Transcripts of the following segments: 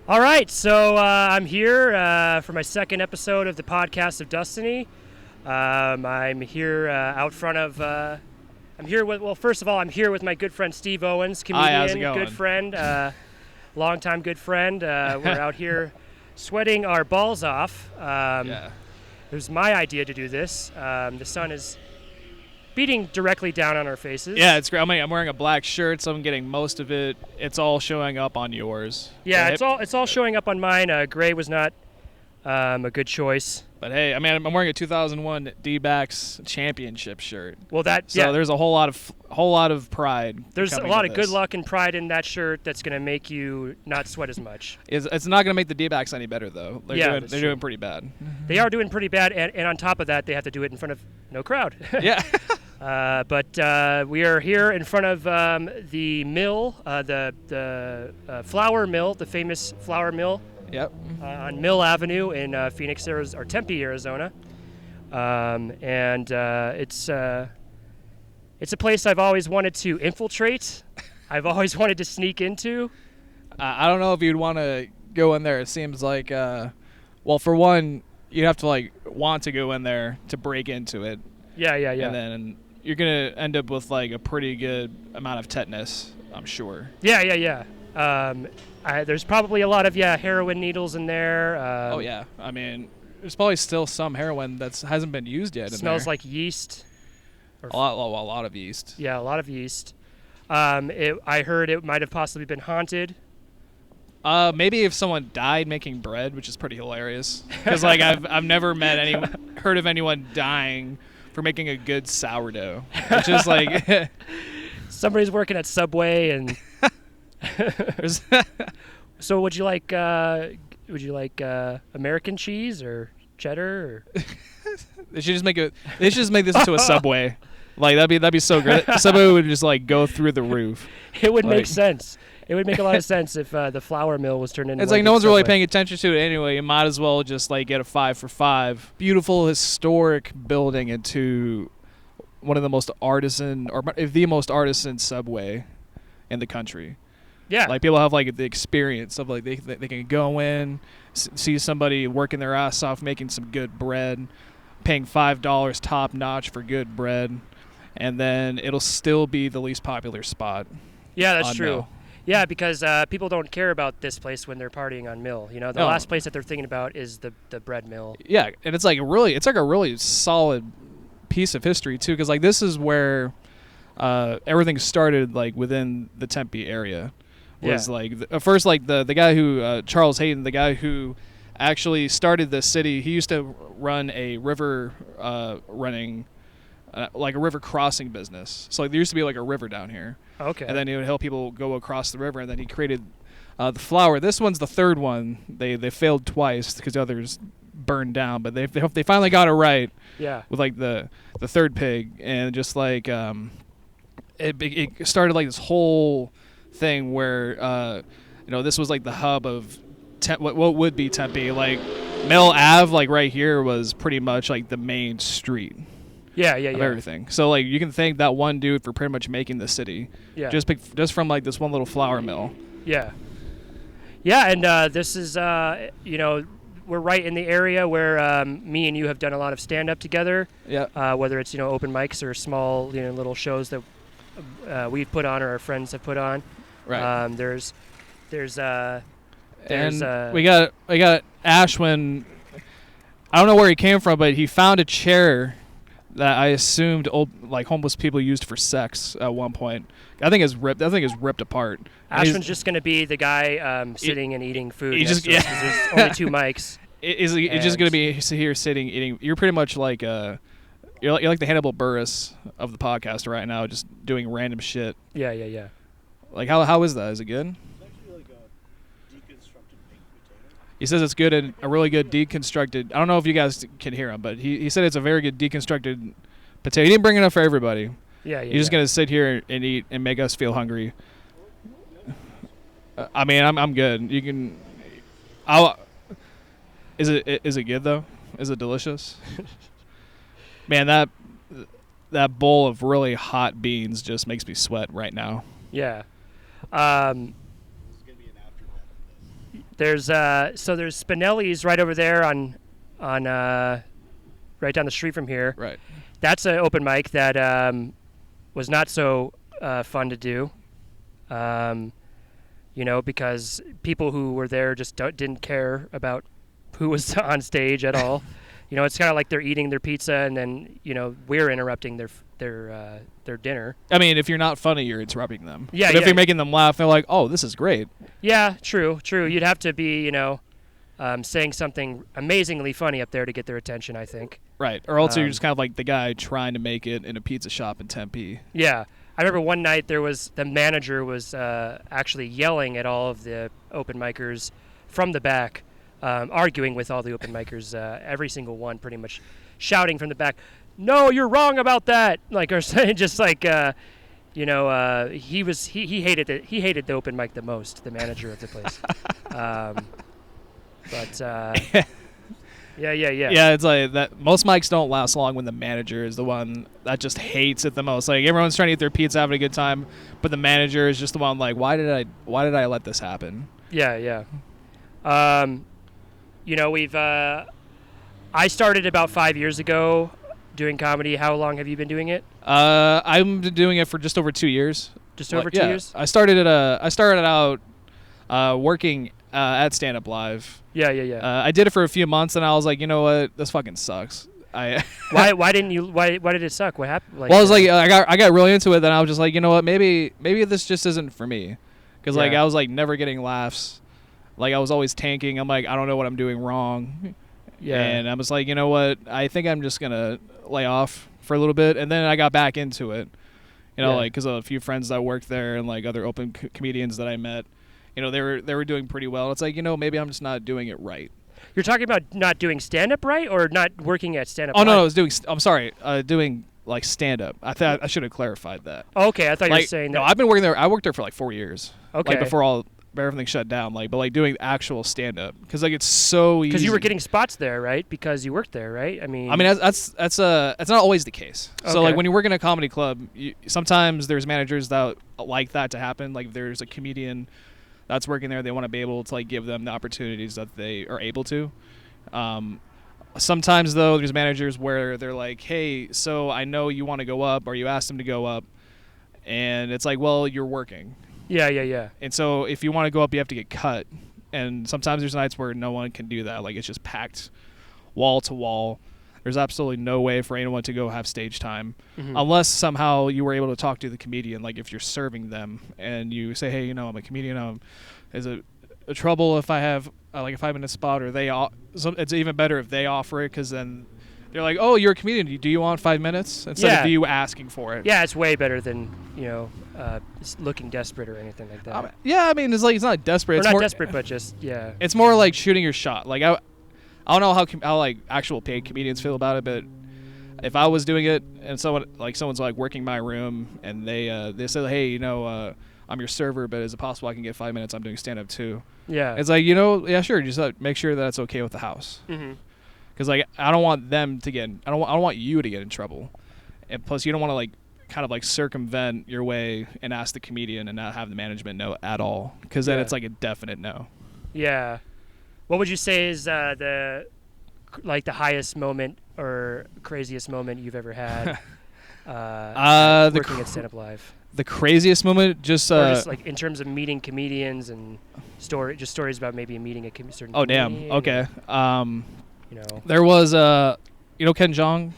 All right, so I'm here for my second episode of the podcast of Dustiny. I'm here out front of. I'm here with. Well, first of all, I'm here with my good friend Steve Owens, comedian, Hi, how's it going? good friend, longtime good friend. We're out here sweating our balls off. Yeah. It was my idea to do this. The sun is beating directly down on our faces. Yeah, it's great. I'm wearing a black shirt, so I'm getting most of it. It's all showing up on yours. Yeah, it's all showing up on mine. Gray was not a good choice. But hey, I mean, I'm wearing a 2001 D-backs championship shirt. Well, So there's a whole lot of pride. There's a lot of good luck and pride in that shirt that's going to make you not sweat as much. It's not going to make the D-backs any better, though. They're doing pretty bad. They are doing pretty bad, and on top of that, they have to do it in front of no crowd. Yeah. But we are here in front of the mill, the flour mill, the famous flour mill. Yep. On Mill Avenue in Phoenix, Arizona, or Tempe, Arizona. It's a place I've always wanted to infiltrate. I've always wanted to sneak into. I don't know if you'd want to go in there. It seems like, well, for one, you'd have to want to go in there to break into it. Yeah. And then you're gonna end up with a pretty good amount of tetanus, I'm sure. Yeah. There's probably a lot of heroin needles in there. Oh yeah, I mean, there's probably still some heroin that hasn't been used yet. Smells like yeast. A lot of yeast. Yeah, a lot of yeast. I heard it might have possibly been haunted. Maybe if someone died making bread, which is pretty hilarious. Because I've never heard of anyone dying for making a good sourdough. It's just somebody's working at Subway and. So would you like American cheese or cheddar? Or? They should just make this into a Subway. That'd be so great. Subway would just go through the roof. It would make sense. It would make a lot of sense if the flour mill was turned into. It's no one's really paying attention to it anyway. You might as well just get a 5 for 5. Beautiful historic building into one of the most artisan, or if the most artisan Subway in the country. Yeah. People have the experience of they can go in, see somebody working their ass off making some good bread, paying $5 top notch for good bread, and then it'll still be the least popular spot. Yeah, that's true. Mill. Yeah, because people don't care about this place when they're partying on Mill. The last place that they're thinking about is the bread mill. Yeah, and it's a really solid piece of history too, because this is where everything started within the Tempe area. Was first the guy who Charles Hayden, the guy who actually started this city. He used to run a river running a river crossing business. So there used to be a river down here. Okay. And then he would help people go across the river, and then he created the flour. This one's the third one. They failed twice because the others burned down, but they finally got it right. Yeah. With the third pig, and just it started this whole thing where this was the hub of what would be Tempe. Mill Ave from here was pretty much the main street. Yeah. Of everything. So you can thank that one dude for pretty much making the city. Yeah. Just from this one little flour mill. Yeah. Yeah, and this is we're right in the area where me and you have done a lot of stand up together. Yeah. Whether it's open mics or small little shows that we've put on or our friends have put on. Right. There's we got Ashwin. I don't know where he came from, but he found a chair that I assumed old homeless people used for sex at one point. I think it's ripped apart. Ashwin's just gonna be the guy sitting and eating food. There's only 2 mics. He's just gonna be here sitting eating. You're pretty much you're like the Hannibal Buress of the podcast right now, just doing random shit. Yeah. How is that? Is it good? It's actually a deconstructed baked potato. He says it's good, and a really good deconstructed. I don't know if you guys can hear him, but he said it's a very good deconstructed potato. He didn't bring enough for everybody. Yeah. He's just gonna sit here and eat and make us feel hungry. I mean, I'm good. You can. Is it good though? Is it delicious? Man, that bowl of really hot beans just makes me sweat right now. Yeah. This is going to be an aftermath of this. There's there's Spinelli's right over there on right down the street from here. Right. That's an open mic that was not so fun to do. Because people who were there just didn't care about who was on stage at all. It's kind of like they're eating their pizza and then we're interrupting their dinner. I mean, if you're not funny, you're interrupting them. Yeah, but if you're making them laugh, they're like, "Oh, this is great." Yeah, true. You'd have to be, saying something amazingly funny up there to get their attention, I think. Right. Or also you're just kind of like the guy trying to make it in a pizza shop in Tempe. Yeah. I remember one night the manager was actually yelling at all of the open micers from the back, arguing with all the open micers, every single one pretty much shouting from the back, "No, you're wrong about that." Like, or saying just like, he hated the open mic the most, the manager of the place. Yeah. Yeah, it's like that. Most mics don't last long when the manager is the one that just hates it the most. Like everyone's trying to eat their pizza, having a good time, but the manager is just the one like, why did I let this happen? Yeah. We've I started about 5 years ago doing comedy. How long have you been doing it? I've been doing it for just over 2 years. Just over 2 years? I started out working at Stand Up Live. Yeah. I did it for a few months, and I was like, you know what, this fucking sucks. Why didn't you? Why did it suck? What happened? Well, I was like, I got really into it. Then I was just like, you know what, maybe this just isn't for me, because like I was like never getting laughs. Like I was always tanking. I'm like, I don't know what I'm doing wrong. Yeah. And I was like, you know what, I think I'm just gonna lay off for a little bit, and then I got back into it. Like because of a few friends that worked there and like other open comedians that I met. They were doing pretty well. It's like, maybe I'm just not doing it right. You're talking about not doing stand-up right, or not working at stand-up? Oh, no, doing like stand-up. I thought I should have clarified that. Okay, I thought you were saying that. No, I've been working there. I worked there for like 4 years. Okay. Like before everything shut down. Like, but like doing actual stand-up, because like it's so easy. Because you were getting spots there, right? Because you worked there, right? I mean, that's not always the case. Okay. So like when you work in a comedy club, sometimes there's managers that like that to happen. Like if there's a comedian that's working there, they want to be able to like give them the opportunities that they are able to. Sometimes though, there's managers where they're like, "Hey, so I know you want to go up, or you asked them to go up," and it's like, "Well, you're working." Yeah. And so if you want to go up, you have to get cut. And sometimes there's nights where no one can do that. Like it's just packed wall to wall. There's absolutely no way for anyone to go have stage time, unless somehow you were able to talk to the comedian. Like if you're serving them and you say, "Hey, I'm a comedian. Is it a trouble if I have like a 5-minute spot?" Or it's even better if they offer it, because then they're like, "Oh, you're a comedian. Do you want 5 minutes?" Instead of you asking for it. Yeah, it's way better than looking desperate or anything like that. It's like it's not desperate. Or it's not more desperate, but just It's more like shooting your shot. Like I don't know how like actual paid comedians feel about it, but if I was doing it and someone's like working my room and they say, "Hey, I'm your server, but is it possible I can get 5 minutes? I'm doing stand up too." Yeah. It's like, yeah, sure. Just make sure that it's okay with the house. Because like I don't want them to get. I don't want you to get in trouble, and plus you don't want to like kind of like circumvent your way and ask the comedian and not have the management know at all, because then it's like a definite no. Yeah. What would you say is the highest moment or craziest moment you've ever had working at Stand Up Live? The craziest moment, just like in terms of meeting comedians and stories about maybe meeting a certain. Oh damn! comedian. Okay. There was Ken Jeong.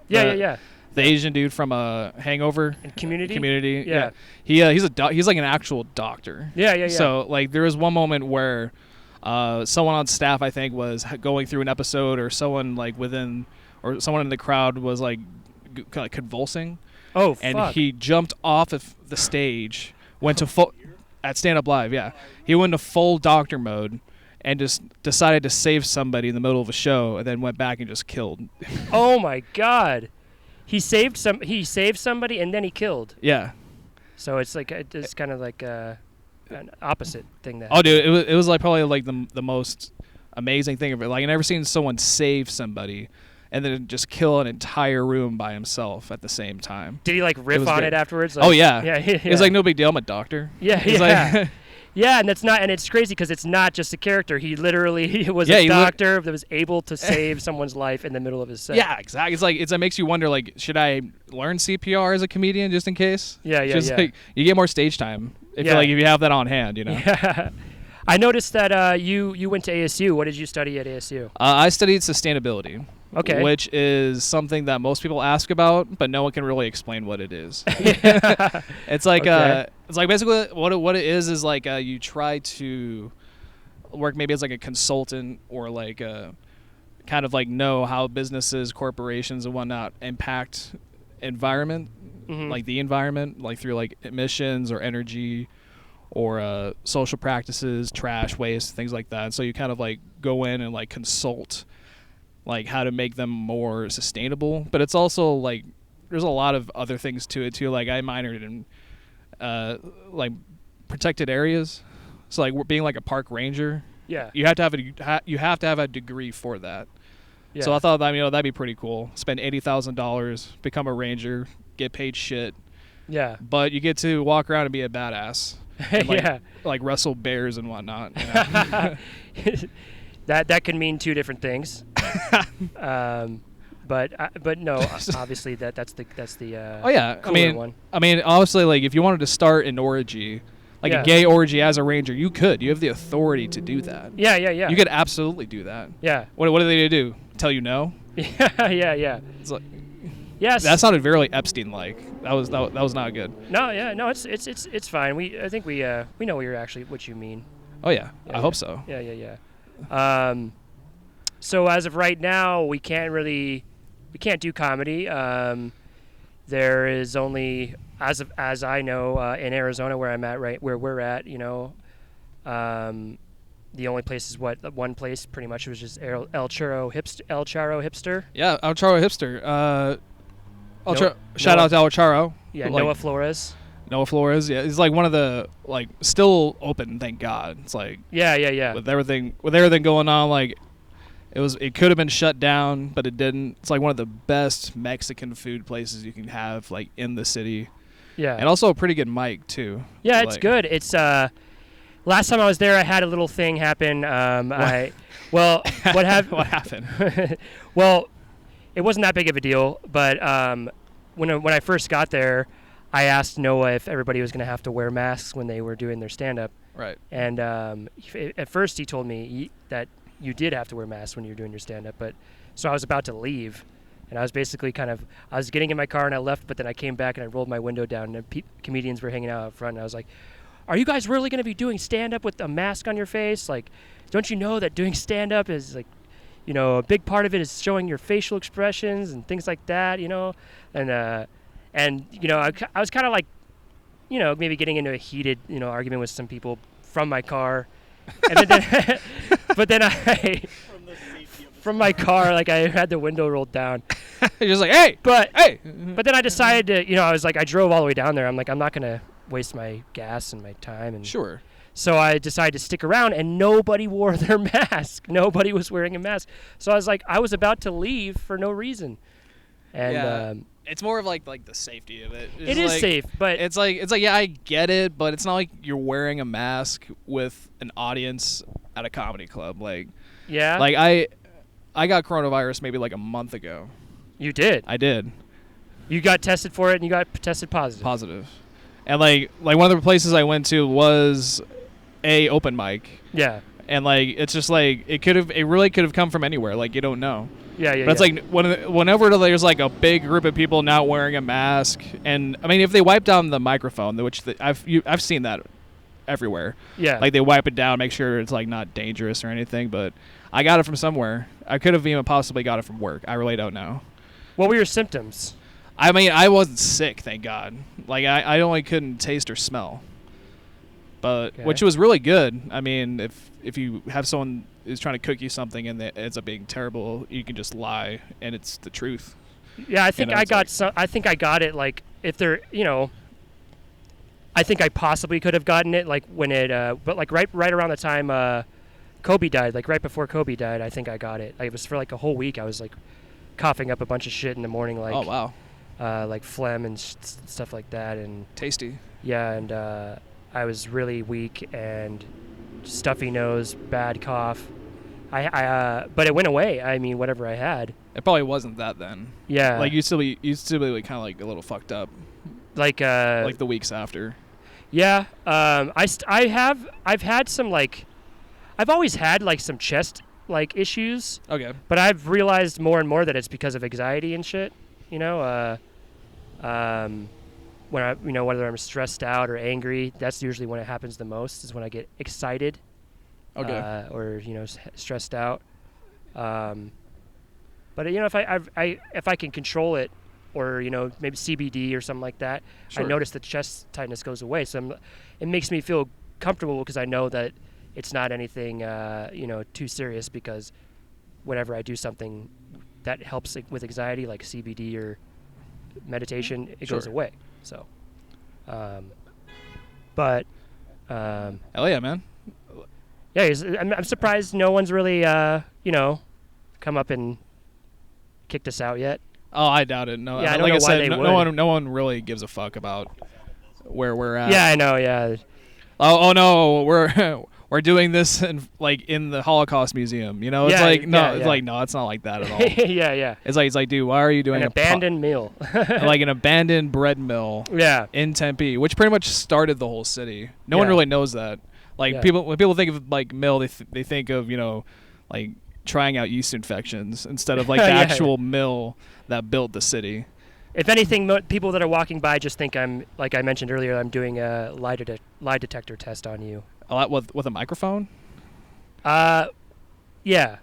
Yeah. The Asian dude from Hangover. And Community. Yeah. He's he's like an actual doctor. Yeah. So like there was one moment where someone on staff, I think, was going through an episode, or someone like someone in the crowd was like kind of convulsing. Oh, and fuck. he jumped off of the stage, went to full at Stand Up Live. Yeah, he went to full doctor mode, and just decided to save somebody in the middle of a show, and then went back and just killed. Oh my God, he saved somebody and then he killed. Yeah. So it's kind of like an opposite thing that. Oh, dude, it was like probably like the most amazing thing of it. Like I never seen someone save somebody and then just kill an entire room by himself at the same time. Did he like riff on it afterwards? Like, oh yeah. Yeah. It's like no big deal. I'm a doctor. Yeah. Like Yeah, and it's crazy because it's not just a character. He literally was Yeah, a he doctor that was able to save someone's life in the middle of his set. Yeah, exactly. It's like it makes you wonder, like, should I learn CPR as a comedian just in case? Yeah, just like you get more stage time if Yeah. if you have that on hand, you know. Yeah. I noticed that you went to ASU. What did you study at ASU? I studied sustainability. Okay. Which is something that most people ask about, but no one can really explain what it is. It's like Okay. it's like basically what it is like you try to work maybe as like a consultant or like kind of like know how businesses, corporations, and whatnot impact environment, Mhm. like the environment, like through like emissions or energy or social practices, trash, waste, things like that. So you kind of like go in and like consult like how to make them more sustainable, but it's also like there's a lot of other things to it too. Like I minored in like protected areas, so like being like a park ranger, Yeah. you have to have a degree for that. Yeah. So I thought that that'd be pretty cool. Spend $80,000, become a ranger, get paid shit, Yeah. but you get to walk around and be a badass. And, like, Yeah. like wrestle bears and whatnot. You know? that can mean two different things. But no, obviously that's the Oh yeah, cooler one. I mean, honestly, like if you wanted to start an orgy, like Yeah. a gay orgy as a ranger, you could. You have the authority to do that. Yeah. You could absolutely do that. Yeah. What are they to do? Tell you no? Yeah. It's like Yes. that sounded very Epstein-like. That was not good. No. Yeah. No. It's fine. I think we know what you mean. Oh yeah, Yeah, I hope so. Yeah. So as of right now, we can't do comedy. There is only, as I know, in Arizona where I'm at, right where we're at, you know, the only place is one place pretty much was just El Churro Hipster. Yeah, El Charo Hipster. Shout Noah- out to El Charo. Yeah, Like, Noah Flores. Noah Flores. Yeah, he's like one of the like still open. Thank God. It's like Yeah. with everything going on, like it could have been shut down, but it didn't. It's like one of the best Mexican food places you can have like in the city, Yeah. and also a pretty good mic too. Yeah, it's Like- good. It's last time I was there, I had a little thing happen. What happened? Well, it wasn't that big of a deal, but when I first got there, I asked Noah if everybody was going to have to wear masks when they were doing their stand-up, Right. and at first he told me that you did have to wear masks when you were doing your stand-up, but so I was about to leave, and I was basically I was getting in my car and I left, but then I came back and I rolled my window down and comedians were hanging out up front, and I was like, are you guys really going to be doing stand-up with a mask on your face? Like, don't you know that doing stand-up is like, you know, a big part of it is showing your facial expressions and things like that, you know? And you know, I was kind of like, you know, maybe getting into a heated, you know, argument with some people from my car. And then but then from my car, like I had the window rolled down. You're just like, hey, But hey. but then I decided to, you know, I drove all the way down there. I'm like, I'm not going to waste my gas and my time. And Sure. so I decided to stick around, and nobody wore their mask. Nobody was wearing a mask. So I was like, I was about to leave for no reason. And Yeah. It's more of like the safety of it. it is like, safe, but It's like yeah, I get it, but it's not like you're wearing a mask with an audience at a comedy club. Like yeah, like I got coronavirus maybe like a month ago. you did. I did. You got tested for it, and you got tested positive. Positive. And like one of the places I went to was a open mic. Yeah. And like it's just like it really could have come from anywhere. Like you don't know. Yeah. But it's like whenever there's like a big group of people not wearing a mask, and I mean if they wipe down the microphone, which I've seen that everywhere. yeah. Like they wipe it down, make sure it's like not dangerous or anything. But I got it from somewhere. I could have even possibly got it from work. I really don't know. What were your symptoms? I mean I wasn't sick, thank God. Like I only couldn't taste or smell. But Okay. which was really good. I mean if you have someone who's trying to cook you something and it ends up being terrible, you can just lie and it's the truth. Yeah, I think know, I it's got like- some. I think I got it. Like if there, you know, I think I possibly could have gotten it. Like when it, but like right around the time Kobe died, like right before Kobe died, I think I got it. Like, it was for like a whole week. I was like coughing up a bunch of shit in the morning, like Oh wow. like phlegm and stuff like that, and Tasty. yeah, and I was really weak and stuffy nose, bad cough. But it went away. I mean, whatever I had. It probably wasn't that then. Yeah. Like you still be like, kind of like a little fucked up. Like the weeks after. Yeah. I've had some like, I've always had like some chest like issues. Okay. But I've realized more and more that it's because of anxiety and shit. You know, when I, you know, whether I'm stressed out or angry, that's usually when it happens the most. Is when I get excited. Okay. Or you know, stressed out. But you know, if I can control it, or you know, maybe CBD or something like that, Sure. I notice the chest tightness goes away. So it makes me feel comfortable because I know that it's not anything you know, too serious. Because whenever I do something that helps with anxiety, like CBD or meditation, it goes Sure. away. So, Hell yeah, man. yeah, I'm surprised no one's really you know, come up and kicked us out yet. Oh, I doubt it. No, Yeah, I don't like know I why said, they no one really gives a fuck about where we're at. Yeah, I know. Yeah. Oh no, we're doing this in the Holocaust Museum. You know, it's Yeah, like no, yeah, it's yeah. like no, it's not like that at all. Yeah. It's like, dude, why are you doing An abandoned meal. like an abandoned bread mill Yeah. in Tempe, which pretty much started the whole city. No one Yeah. really knows that. Like Yeah. when people think of like mill, they think of, you know, like trying out yeast infections instead of like the Yeah. actual mill that built the city. If anything, people that are walking by just think I'm, like I mentioned earlier, I'm doing a lie detector test on you. A lot with a microphone. Yeah.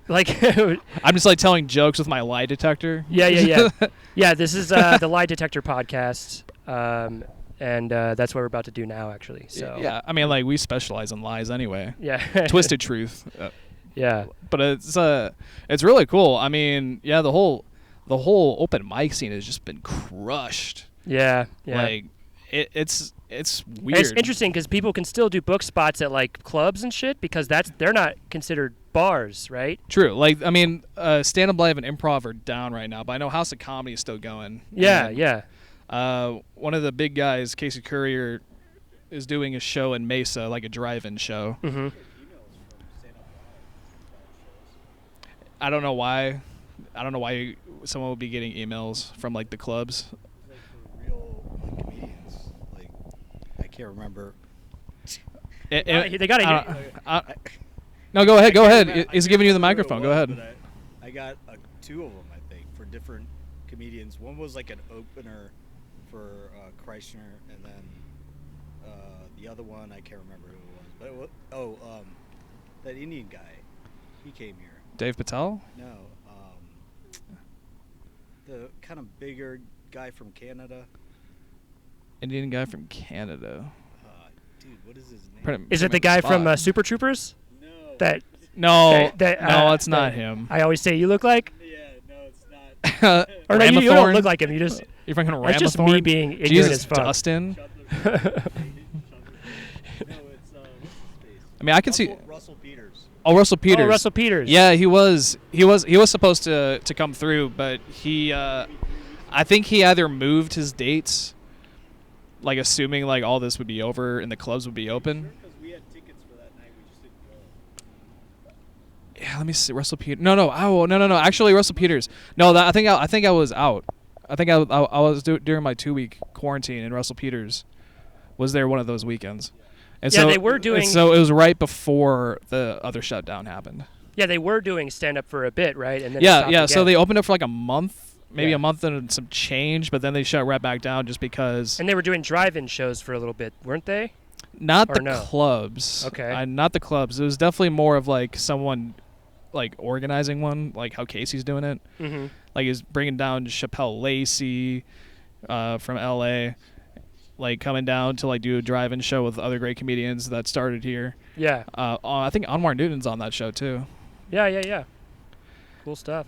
Like. I'm just like telling jokes with my lie detector. Yeah. Yeah. This is the lie detector podcast, and that's what we're about to do now, actually. So. Yeah, I mean, like we specialize in lies anyway. Yeah. Twisted truth. Yeah. But it's really cool. I mean, yeah, the whole open mic scene has just been crushed. Yeah. Like it's weird. And it's interesting because people can still do book spots at like clubs and shit because they're not considered bars, right? True. Like, I mean, stand up live and improv are down right now, but I know House of Comedy is still going. Yeah. And, Yeah. one of the big guys, Casey Courier, is doing a show in Mesa, like a drive-in show. Mm-hmm. I don't know why someone would be getting emails from like the clubs. Like for real comedians, like I can't remember. They got No, go ahead. Go I can't ahead. remember- He's I giving you the can't remember microphone. who Go it was, ahead. but I got two of them, I think, for different comedians. One was like an opener for Kreischer, and then the other one I can't remember who it was. But that Indian guy, he came here. Dave Patel? No, the kind of bigger guy from Canada. Indian guy from Canada. Dude, what is his name? Is it the guy from Super Troopers? No. That No, that, no, it's not that him. I always say you look like. Yeah, no, it's not. Or no, you don't Ramathorn? look like him. You just. You're fucking Ramathorn? That's just me being ignorant Jesus, as fuck. Dustin. No, it's what's his face? I mean, I can see. Russell Peters. Oh, Russell Peters. Oh, Russell Peters. Yeah, he was supposed to come through, but he, I think he either moved his dates, like assuming like all this would be over and the clubs would be open. Because we had tickets for that night, we just didn't go. Yeah, let me see. Russell Peters. No. Oh, no. Actually, Russell Peters. No, I think I was out. I think I was during my 2-week quarantine, and Russell Peters was there one of those weekends. And Yeah, so they were doing- and so it was right before the other shutdown happened. Yeah, they were doing stand up for a bit, right? And then Yeah. it stopped So again. they opened up for like a month, maybe Yeah. a month and some change, but then they shut right back down just because. And they were doing drive-in shows for a little bit, weren't they? Not or the no? clubs. Okay. Not the clubs. It was definitely more of like someone like organizing one, like how Casey's doing it. Mm-hmm. Like he's bringing down Chappelle Lacey from LA, like coming down to like do a drive-in show with other great comedians that started here. Yeah. I think Anwar Newton's on that show too, Yeah. Cool stuff.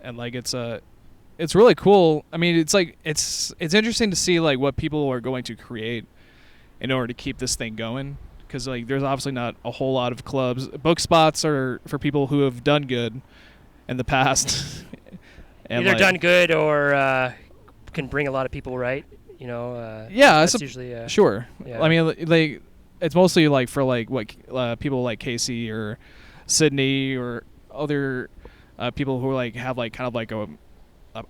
and like it's really cool. I mean, it's like it's interesting to see like what people are going to create in order to keep this thing going. Because like there's obviously not a whole lot of clubs. Book spots are for people who have done good in the past. And Either like, done good or can bring a lot of people, right? You know. Yeah, that's usually. Sure. Yeah. I mean, like, it's mostly like for like what people like Casey or Sydney or other people who like have like kind of like a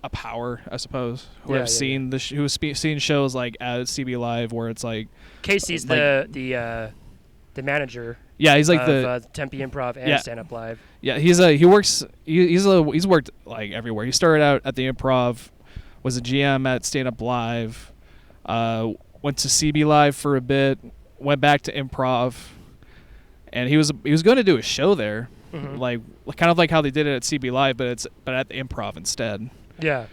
power, I suppose, who have seen seen shows like at CB Live where it's like Casey's like, the manager. Yeah, he's like of Tempe Improv and Stand Up Live. Yeah, he's worked like everywhere. He started out at the Improv, was a GM at Stand Up Live, went to CB Live for a bit, went back to Improv, and he was going to do a show there, like kind of like how they did it at CB Live, but at the Improv instead. Yeah.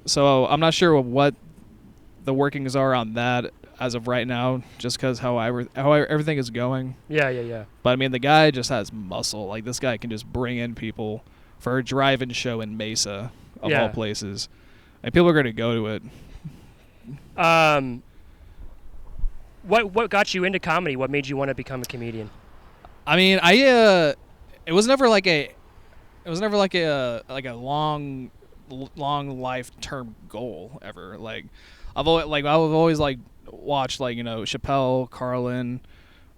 So I'm not sure what the workings are on that as of right now, just because how everything is going. Yeah. But I mean, the guy just has muscle. Like, this guy can just bring in people for a drive-in show in Mesa, of all places, and people are going to go to it. What got you into comedy? What made you want to become a comedian? I mean, it was never like a long life term goal ever. Like, I've always like watched, like, you know, Chappelle, Carlin,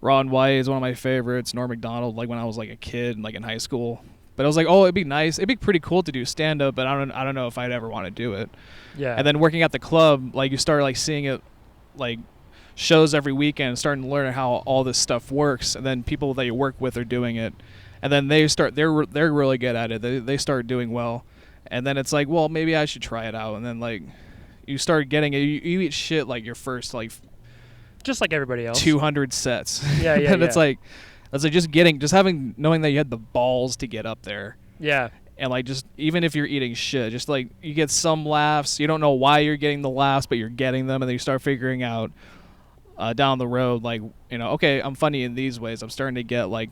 Ron White is one of my favorites, Norm Macdonald, like when I was like a kid, like in high school. But I was like, oh, it'd be pretty cool to do stand up, but I don't know if I'd ever want to do it. Yeah. And then working at the club, like, you start like seeing it, like, shows every weekend, starting to learn how all this stuff works, and then people that you work with are doing it, and then they're really good at it. They start doing well, and then it's like, well, maybe I should try it out. And then, like, you start getting it. You eat shit like your first, like, just like everybody else, 200 sets. Yeah. And it's like knowing that you had the balls to get up there. Yeah. And like, just even if you're eating shit, just like you get some laughs. You don't know why you're getting the laughs, but you're getting them, and then you start figuring out down the road, like, you know, okay, I'm funny in these ways. I'm starting to get like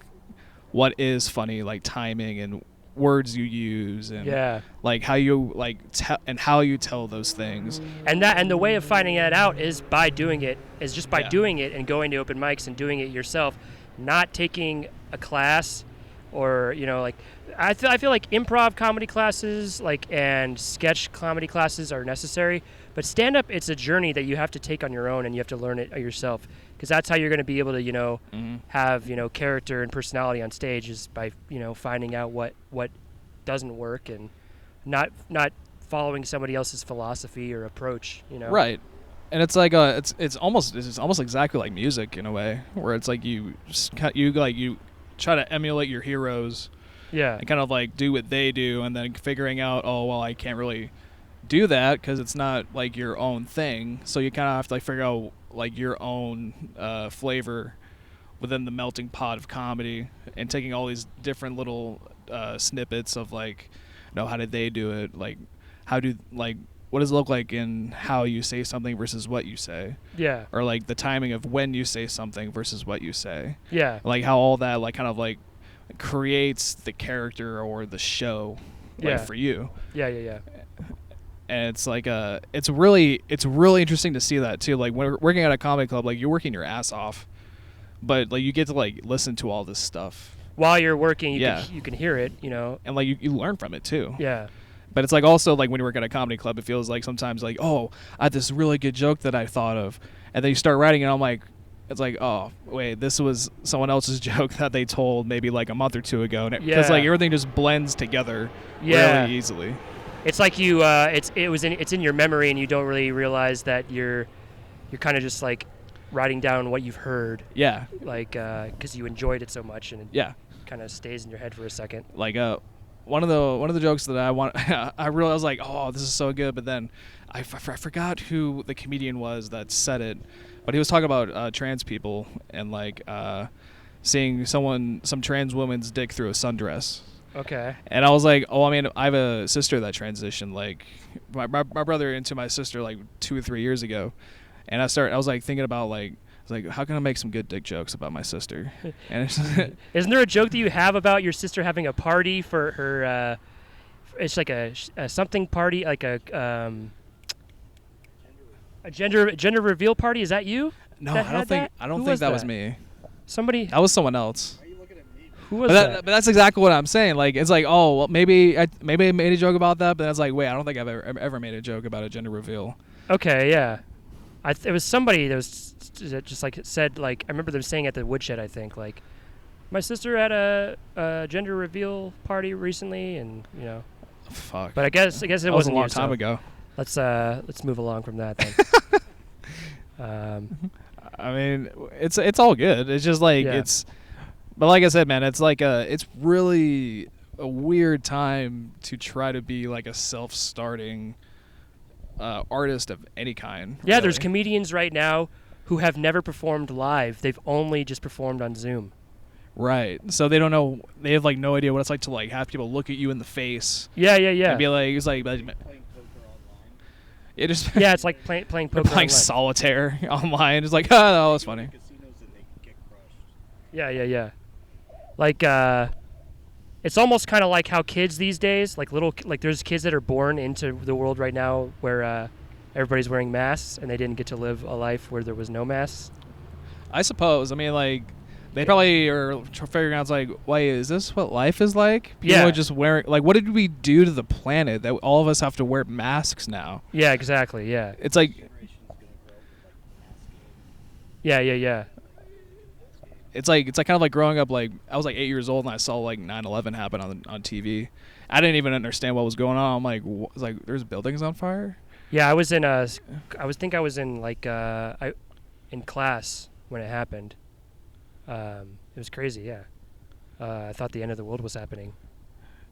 what is funny, like timing and words you use, and like how you like and how you tell those things. And the way of finding that out is by doing it. Is just by doing it and going to open mics and doing it yourself, not taking a class, or, you know, like I feel like improv comedy classes, like, and sketch comedy classes are necessary, but stand up, it's a journey that you have to take on your own, and you have to learn it yourself, because that's how you're going to be able to, you know, have, you know, character and personality on stage, is by, you know, finding out what doesn't work and not following somebody else's philosophy or approach, you know. Right. And it's like it's almost exactly like music in a way, where it's like you try to emulate your heroes, and kind of like do what they do, and then figuring out, oh, well, I can't really do that because it's not like your own thing. So you kind of have to like figure out like your own flavor within the melting pot of comedy, and taking all these different little snippets of, like, you know, how did they do it, like what does it look like in how you say something versus what you say, or like the timing of when you say something versus what you say, like how all that like kind of like creates the character or the show, like, for you. And it's like it's really interesting to see that too. Like, when we're working at a comedy club, like, you're working your ass off, but like you get to like listen to all this stuff while you're working. You can hear it, you know, and like you learn from it too. But it's like also like when you work at a comedy club, it feels like sometimes like, oh, I had this really good joke that I thought of, and then you start writing it, and I'm like, it's like, oh wait, this was someone else's joke that they told maybe like a month or two ago, and because like everything just blends together really easily. It's like you it's in your memory, and you don't really realize that you're kind of just like writing down what you've heard. Like because you enjoyed it so much, and it kind of stays in your head for a second. Like one of the jokes that I want, I realized, like, oh, this is so good, but then I forgot who the comedian was that said it, but he was talking about trans people and like seeing some trans woman's dick through a sundress. Okay. And I was like, oh, I mean, I have a sister that transitioned, like my brother into my sister like 2 or 3 years ago, and I was like thinking about like, how can I make some good dick jokes about my sister? And it's isn't there a joke that you have about your sister having a party for her? It's like a something party, like a gender reveal party. Is that you? No, I don't think that was me. Somebody. That was someone else. Why are you looking at me? Who was that? But that's exactly what I'm saying. Like, it's like, oh, well, maybe I made a joke about that, but it's like, wait, I don't think I've ever made a joke about a gender reveal. Okay, yeah. It was somebody that just like said, like, I remember them saying at the woodshed, I think, like, my sister had a gender reveal party recently, and Fuck. But I guess it that wasn't a long you, time so ago. Let's move along from that then. I mean, it's all good. It's just like Yeah. but like I said, man, it's like it's really a weird time to try to be like a self-starting artist of any kind. Yeah, there's really. comedians right now who have never performed live. They've only just performed on Zoom. Right. So they don't know. They have like no idea what it's like to like have people look at you in the face. Yeah. And be like, it's like Playing poker online. it just Yeah, it's like playing they're poker playing online. solitaire online. It's like, oh, that was funny. Casinos and they get crushed. Yeah. Like, it's almost kind of like how kids these days, like there's kids that are born into the world right now where everybody's wearing masks and they didn't get to live a life where there was no masks. I suppose. I mean, like, they probably are figuring out, it's like, wait, is this what life is like? People Yeah. are just wearing, like, what did we do to the planet that all of us have to wear masks now? Yeah, exactly. Yeah. It's like, Generation's gonna grow up with like mass games. Yeah. it's like kind of like growing up. Like, I was like 8 years old and I saw like 9/11 happen on TV. I didn't even understand what was going on. I'm like, it's like there's buildings on fire. Yeah, I was in like in class when it happened. It was crazy. Yeah. I thought the end of the world was happening.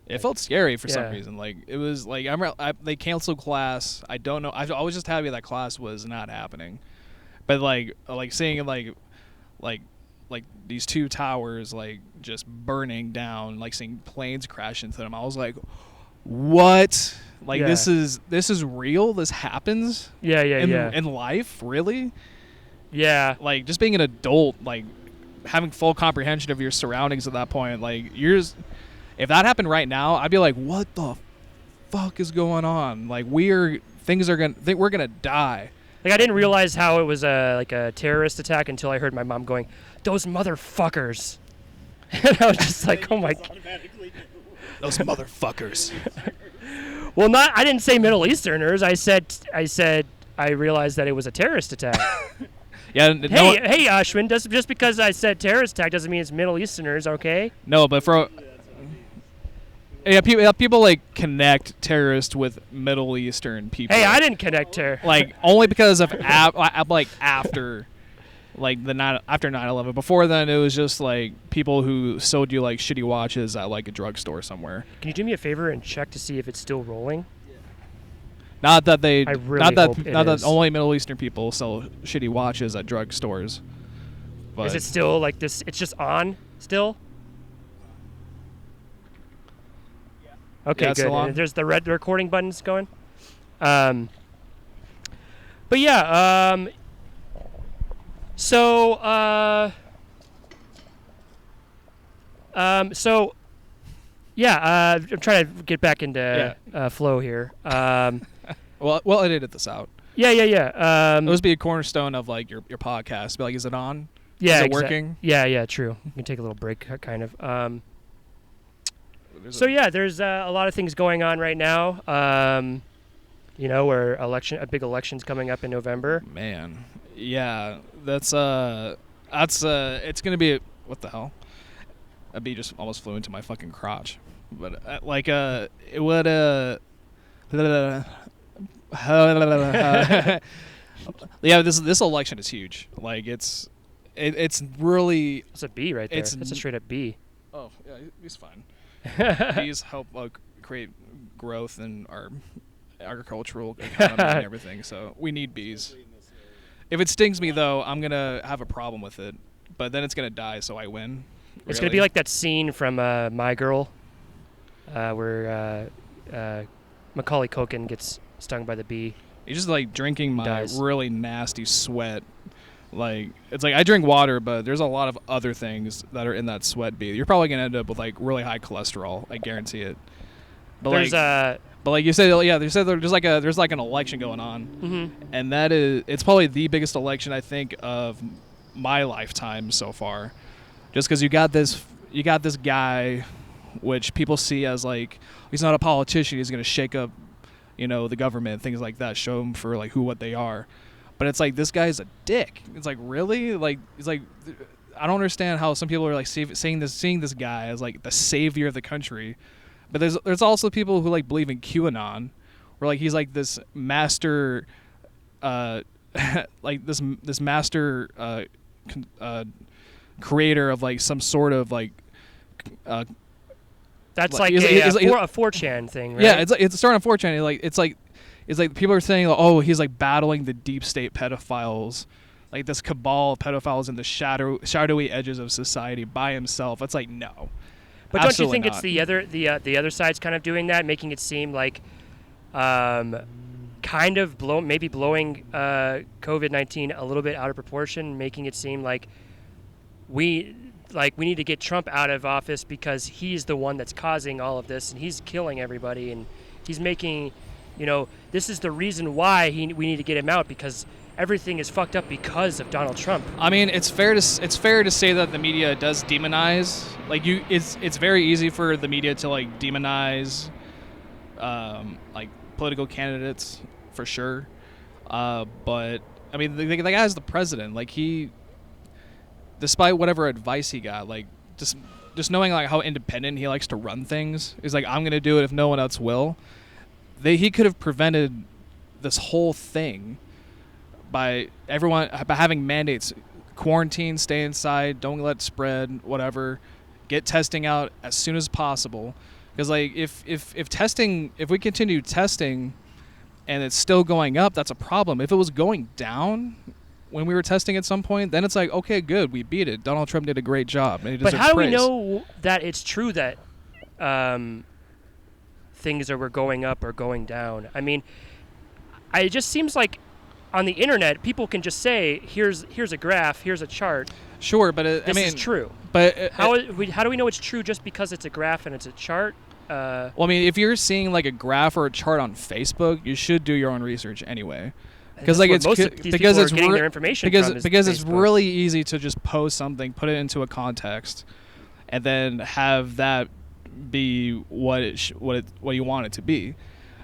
It felt scary for some Yeah. reason. Like, it was like they canceled class. I don't know. I was just happy that class was not happening. But like seeing like these two towers like just burning down, like seeing planes crash into them, I was like, what? Like, Yeah. this is real? This happens? Yeah. In life, really? Yeah. Like, just being an adult, like having full comprehension of your surroundings at that point, like if that happened right now, I'd be like, what the fuck is going on? Like, we're gonna die. Like, I didn't realize how it was like a terrorist attack until I heard my mom going, "Those motherfuckers," and I was just like, "Oh my." Automatically knew. Those motherfuckers. Well, I didn't say Middle Easterners. I said I realized that it was a terrorist attack. Yeah. Hey, Ashwin, just because I said terrorist attack doesn't mean it's Middle Easterners, okay? No, but for people like connect terrorists with Middle Eastern people. Hey, I didn't connect her. Like, only because of after like after 9/11. Before then, it was just like people who sold you like shitty watches at like a drugstore somewhere. Can you do me a favor and check to see if it's still rolling? Not that they, I really not that, hope it not is. that only Middle Eastern people sell shitty watches at drugstores. But Is it still like this? It's just on still? Okay, Yeah, it's good. still on. And there's the red recording buttons going. But yeah, so I'm trying to get back into flow here. Well, edit this out. Yeah. It would be a cornerstone of like your podcast. Be like, is it on? Yeah, Is it working? Yeah, true. You can take a little break, kind of. There's So yeah, there's a lot of things going on right now. Where a big election's coming up in November. Man, yeah, that's it's gonna be what the hell? A bee just almost flew into my fucking crotch, but it would yeah, this election is huge. Like, it's really. It's a bee right there. It's That's a straight up bee. Oh yeah, he's fine. Bees help create growth in our agricultural economy and everything, so we need bees. If it stings me, though, I'm going to have a problem with it, but then it's going to die, so I win. It's gonna be like that scene from My Girl, where Macaulay Culkin gets stung by the bee. You're just like drinking my Dies. really nasty sweat. Like, it's like I drink water, but there's a lot of other things that are in that sweat bee. You're probably going to end up with like really high cholesterol. I guarantee it. But There's But like you said, yeah, they said there's like an election going on, and it's probably the biggest election I think of my lifetime so far, just because you got this guy, which people see as like, he's not a politician, he's gonna shake up, the government, things like that, show them for like what they are, But it's like, this guy's a dick. It's like, really? Like, it's like, I don't understand how some people are like seeing this guy as like the savior of the country. But there's also people who like believe in QAnon, where like he's like this master, like this master creator of like some sort of like. That's like a 4chan thing, right? Yeah, it's starting on 4chan. It's like people are saying, oh, he's like battling the deep state pedophiles, like this cabal of pedophiles in the shadowy edges of society by himself. It's like, no. But don't you think it's the other side's kind of doing that, making it seem like, kind of blowing COVID-19 a little bit out of proportion, making it seem like we need to get Trump out of office because he's the one that's causing all of this and he's killing everybody and he's making, this is the reason why we need to get him out because everything is fucked up because of Donald Trump. I mean, it's fair to say that the media does demonize. Like it's very easy for the media to like demonize, like political candidates for sure. But I mean, the guy's the president. Like despite whatever advice he got, like just knowing like how independent he likes to run things, he's like, I'm gonna do it if no one else will. He could have prevented this whole thing by having mandates, quarantine, stay inside, don't let it spread, whatever, get testing out as soon as possible. Because like if we continue testing and it's still going up, that's a problem. If it was going down when we were testing at some point, then it's like, okay, good, we beat it. Donald Trump did a great job. And he deserves praise. But how do we praise. know that it's true that things were going up or going down? I mean, it just seems like on the internet, people can just say, here's a graph, here's a chart. Sure, but this is true. But how do we know it's true just because it's a graph and it's a chart? Well, I mean, if you're seeing like a graph or a chart on Facebook, you should do your own research anyway. Because like it's because it's getting their information because it's really easy to just post something, put it into a context, and then have that be what you want it to be.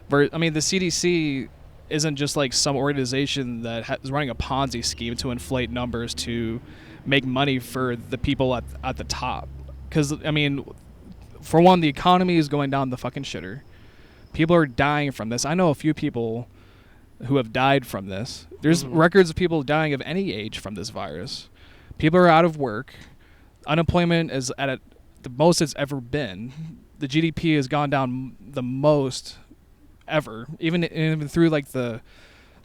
I mean, the CDC isn't just like some organization that is running a Ponzi scheme to inflate numbers to make money for the people at the top. Because I mean, for one, the economy is going down the fucking shitter. People are dying from this. I know a few people who have died from this. There's records of people dying of any age from this virus. People are out of work. Unemployment is at the most it's ever been. The GDP has gone down the most ever, even through like the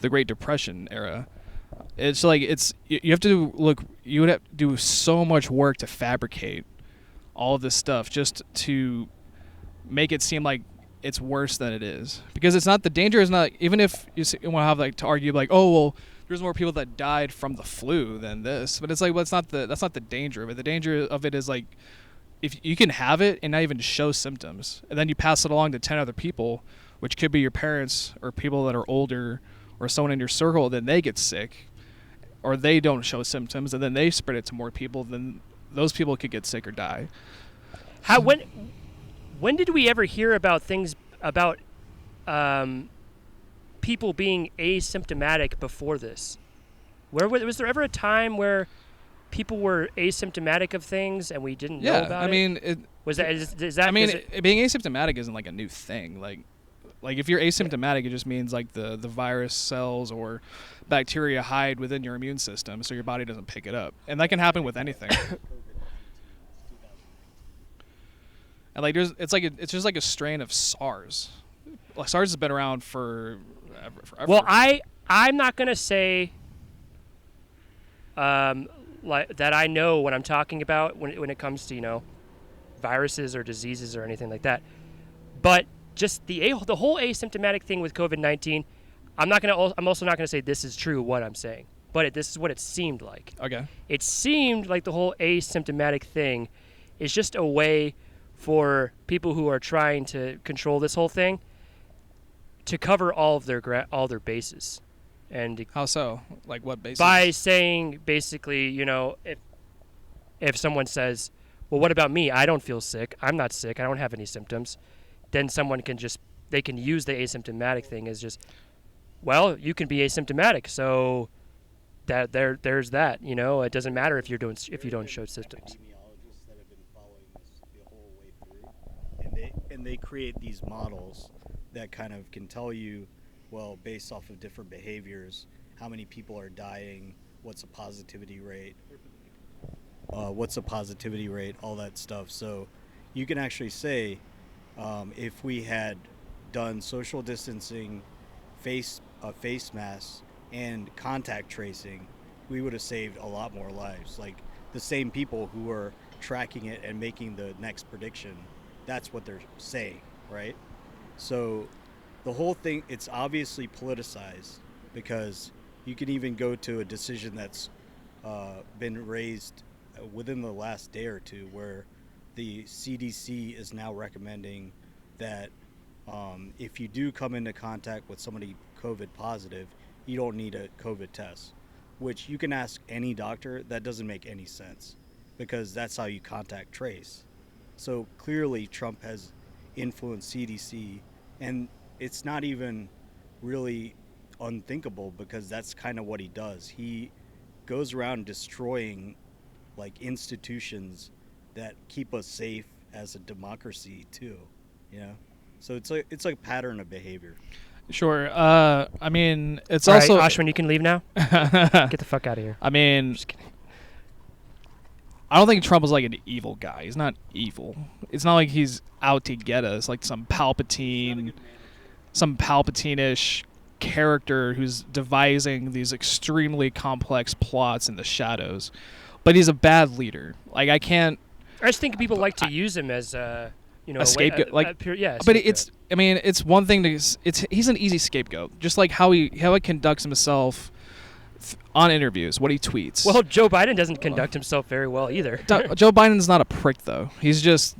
Great Depression era. It's like you have to look. You would have to do so much work to fabricate all of this stuff just to make it seem like it's worse than it is, because it's not. The danger is not, even if you want to have like to argue like, oh well, there's more people that died from the flu than this, but it's like, well, that's not the danger of it. The danger of it is like, if you can have it and not even show symptoms, and then you pass it along to 10 other people, which could be your parents or people that are older or someone in your circle, then they get sick or they don't show symptoms, and then they spread it to more people, then those people could get sick or die. When did we ever hear about things about people being asymptomatic before this? Was there ever a time where people were asymptomatic of things and we didn't know about it? Yeah, I mean, being asymptomatic isn't like a new thing. Like if you're asymptomatic, it just means like the virus cells or bacteria hide within your immune system, so your body doesn't pick it up, and that can happen with anything. And like it's just like a strain of SARS. Like SARS has been around forever. Well, I'm not gonna say like that I know what I'm talking about when it comes to viruses or diseases or anything like that, but just the whole asymptomatic thing with COVID-19, I'm also not gonna say this is true what I'm saying, but this is what it seemed like. Okay. It seemed like the whole asymptomatic thing is just a way for people who are trying to control this whole thing to cover all of their bases. And how so? Like what basis? By saying basically, if someone says, well, what about me? I don't feel sick. I'm not sick. I don't have any symptoms. Then someone can use the asymptomatic thing as just, well, you can be asymptomatic, so there's that. You know, it doesn't matter if you don't show symptoms. Epidemiologists that have been following this the whole way through, and they create these models that kind of can tell you, well, based off of different behaviors, how many people are dying, what's the positivity rate, all that stuff. So you can actually say, if we had done social distancing, face masks, and contact tracing, we would have saved a lot more lives. Like the same people who are tracking it and making the next prediction, that's what they're saying, right? So the whole thing, it's obviously politicized, because you can even go to a decision that's been raised within the last day or two, where the CDC is now recommending that if you do come into contact with somebody COVID positive, you don't need a COVID test, which you can ask any doctor. That doesn't make any sense, because that's how you contact trace. So clearly Trump has influenced CDC, and it's not even really unthinkable, because that's kind of what he does. He goes around destroying like institutions that keep us safe as a democracy too, you know? So it's like a pattern of behavior. Sure. I mean, it's All also right, Ashwin, you can leave now. Get the fuck out of here. I mean, Just kidding. I don't think Trump is like an evil guy. He's not evil. It's not like he's out to get us, like some Palpatine-ish character who's devising these extremely complex plots in the shadows. But he's a bad leader. Like, I just think people like to use him as a scapegoat. But it's one thing to. He's an easy scapegoat. Just like how he conducts himself on interviews, what he tweets. Well, Joe Biden doesn't conduct himself very well either. Joe Biden's not a prick, though. He's just.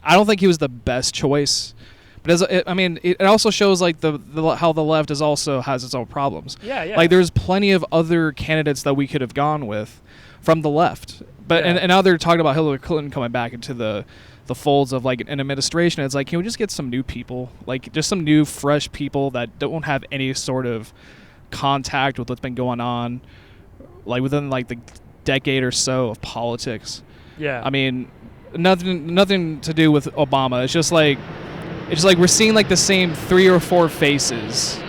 I don't think he was the best choice. But it also shows like how the left has its own problems. Yeah. Like there's plenty of other candidates that we could have gone with from the left. But and now they're talking about Hillary Clinton coming back into the folds of like an administration. It's like, can we just get some new people, like just some new fresh people that don't have any sort of contact with what's been going on like within like the decade or so of politics. Yeah. I mean, nothing to do with Obama. It's just like we're seeing like the same 3 or 4 faces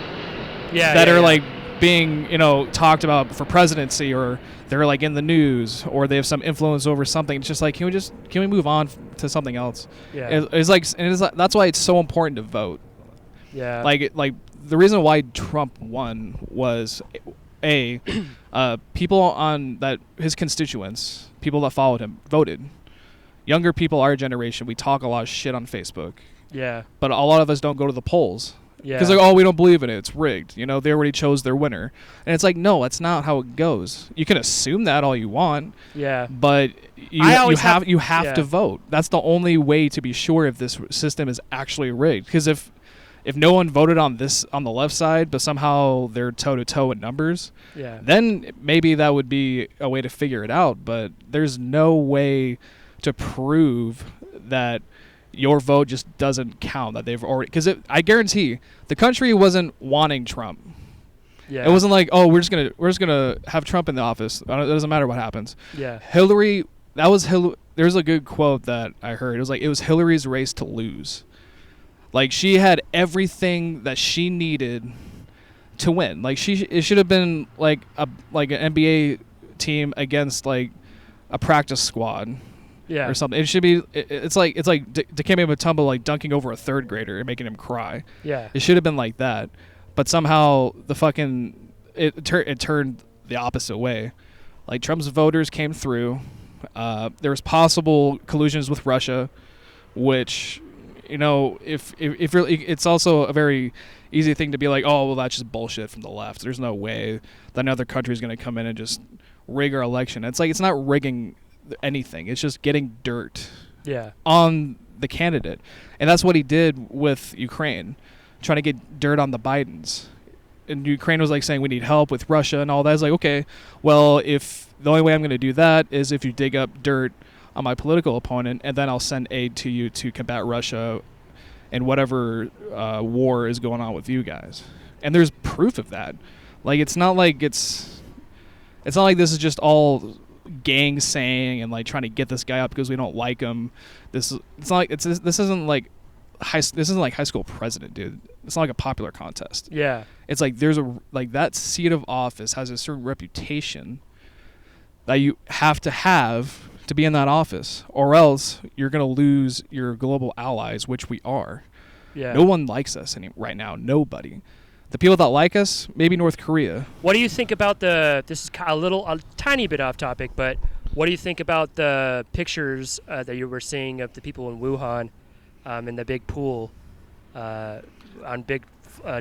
that are like being, talked about for presidency, or they're like in the news, or they have some influence over something. It's just like, can we move on to something else? Yeah. That's why it's so important to vote. Yeah. Like the reason why Trump won was people on that, his constituents, people that followed him, voted. Younger people, our generation, we talk a lot of shit on Facebook. Yeah. But a lot of us don't go to the polls. Yeah. Because we don't believe in it. It's rigged. They already chose their winner. And it's like, no, that's not how it goes. You can assume that all you want. Yeah. But you have to vote. That's the only way to be sure if this system is actually rigged. Because if no one voted on the left side, but somehow they're toe to toe in numbers, then maybe that would be a way to figure it out. But there's no way to prove that your vote just doesn't count, that they've already, because I guarantee the country wasn't wanting Trump. Yeah. It wasn't like, oh, we're just gonna have Trump in the office. It doesn't matter what happens. Yeah. Hillary, there's a good quote that I heard. It was Hillary's race to lose. Like, she had everything that she needed to win. Like, it should have been like an NBA team against like a practice squad. Yeah. Or something. It should be. It's like Dikembe Mutombo like dunking over a third grader and making him cry. Yeah. It should have been like that, but somehow it turned the opposite way. Like, Trump's voters came through. There was possible collusions with Russia, which, if it's also a very easy thing to be like, oh, well, that's just bullshit from the left. There's no way that another country is going to come in and just rig our election. It's like, it's not rigging anything. It's just getting dirt on the candidate. And that's what he did with Ukraine, trying to get dirt on the Bidens. And Ukraine was like saying, we need help with Russia and all that. It's like, okay, well, if the only way I'm going to do that is if you dig up dirt on my political opponent, and then I'll send aid to you to combat Russia and whatever war is going on with you guys. And there's proof of that. Like, it's not like it's It's not like this is just all gang saying and like trying to get this guy up because we don't like him. This isn't like high school president, dude. It's not like a popular contest. Yeah. It's like there's that seat of office has a certain reputation that you have to be in that office, or else you're going to lose your global allies, which we are. Yeah. No one likes us right now. Nobody. The people that like us, maybe North Korea. What do you think about this is a tiny bit off topic, but what do you think about the pictures that you were seeing of the people in Wuhan in the big pool on big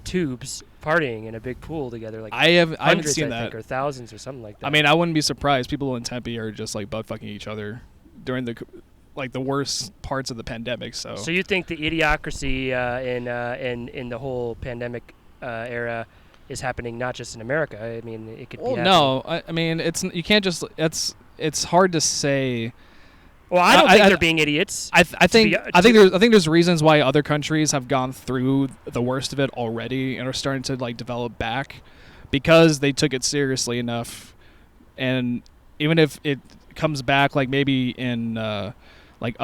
tubes partying in a big pool together? Like I haven't seen I that. think, or thousands or something like that. I mean, I wouldn't be surprised. People in Tempe are just like butt fucking each other during the worst parts of the pandemic. So you think the idiocracy in the whole pandemic era is happening not just in America? I mean, it could be happening. No, I mean, you can't just. It's hard to say. Well, I don't think they're being idiots. I think there's reasons why other countries have gone through the worst of it already and are starting to like develop back because they took it seriously enough. And even if it comes back like maybe in